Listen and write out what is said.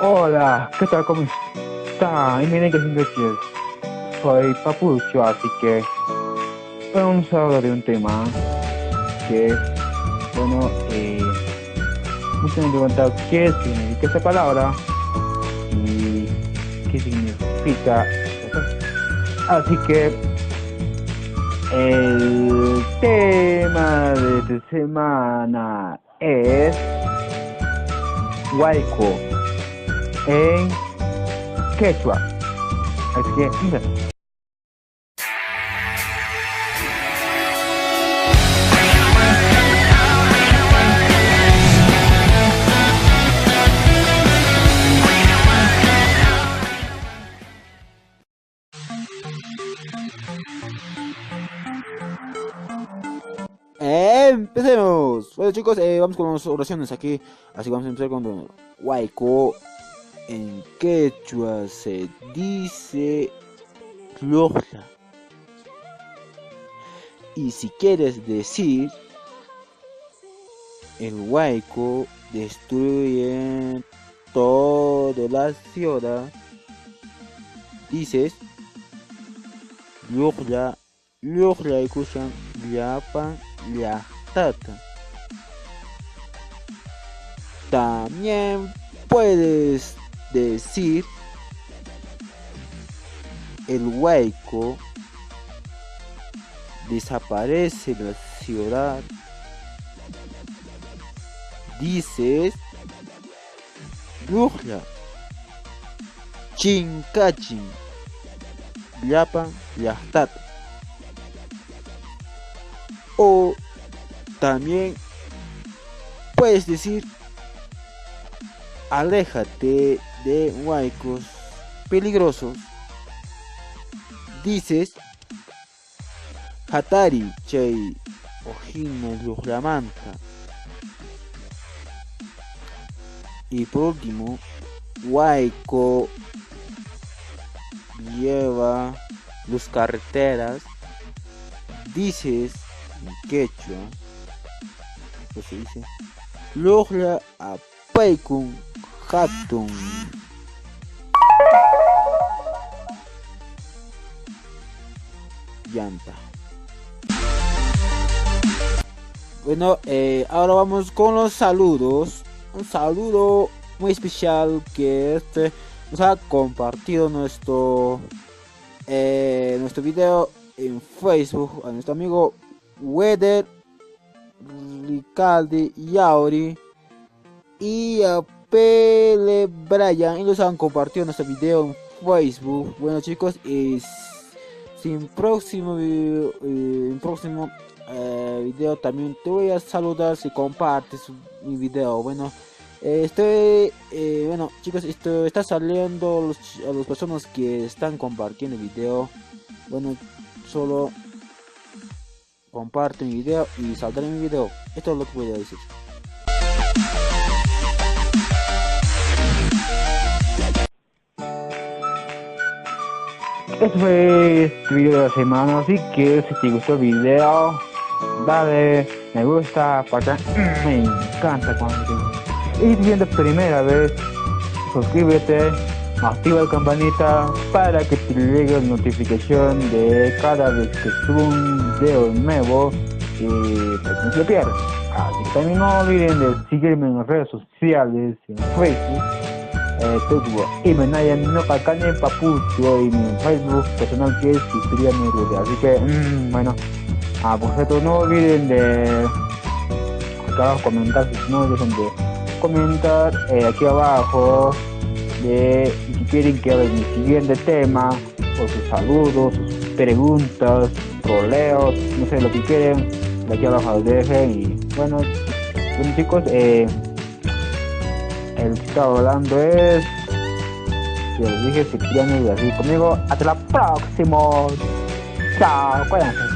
Hola, ¿qué tal? ¿Cómo está? Y miren que siempre soy Papucho, así que vamos a hablar de un tema que es, bueno, muchos me han preguntado qué significa esa palabra y qué significa eso. Así que el tema de esta semana es Huayco en quechua. Así que, mira. Empecemos. Bueno chicos, vamos con las oraciones aquí. Así vamos a empezar con Huayco. En quechua se dice Loja. Y si quieres decir el Huayco destruye toda la ciudad, dices Loja, Loja escuchan Yapan, Yahtata. También puedes decir el Huayco desaparece la ciudad, dices Lujla, Chincachin, Llapan, Yastat. O también puedes decir aléjate de huaicos peligrosos, dices Hatari Chay Ojina Lujlamanta. Y por último, Huayco lleva las carreteras, dices en quechua, pues se dice Lujla Apaikun Hatun. Llanta. Bueno, ahora vamos con los saludos. Un saludo muy especial que nos ha compartido nuestro video en Facebook a nuestro amigo Weder Ricaldi Yauri y a Pele Brian, y nos han compartido nuestro video en Facebook. Bueno chicos, sin próximo video también te voy a saludar si compartes mi video. Bueno, bueno chicos, esto está saliendo a las personas que están compartiendo el video. Bueno, solo comparte mi video y saldrá mi video. Esto es lo que voy a decir. Este fue este video de la semana, así que si te gustó el video, dale me gusta, para me encanta cuando te... Y si viendo primera vez, suscríbete, activa la campanita para que te llegue la notificación de cada vez que subo un video nuevo y pues no se lo pierdas. Así que también no olviden de seguirme en las redes sociales, en Facebook, Facebook y Menaya no Pacane Papucho, y mi Facebook personal que es Cipriano Rude. Así que bueno, por cierto, no olviden de acá abajo comentar, si no dejen de comentar aquí abajo de si quieren que hable mi siguiente tema, o sus saludos, sus preguntas, troleos, no sé lo que quieren, de aquí abajo lo dejen. Y bueno chicos, el que estaba hablando es, yo les dije, Cipriano, y así conmigo, hasta la próxima, chao, cuídense.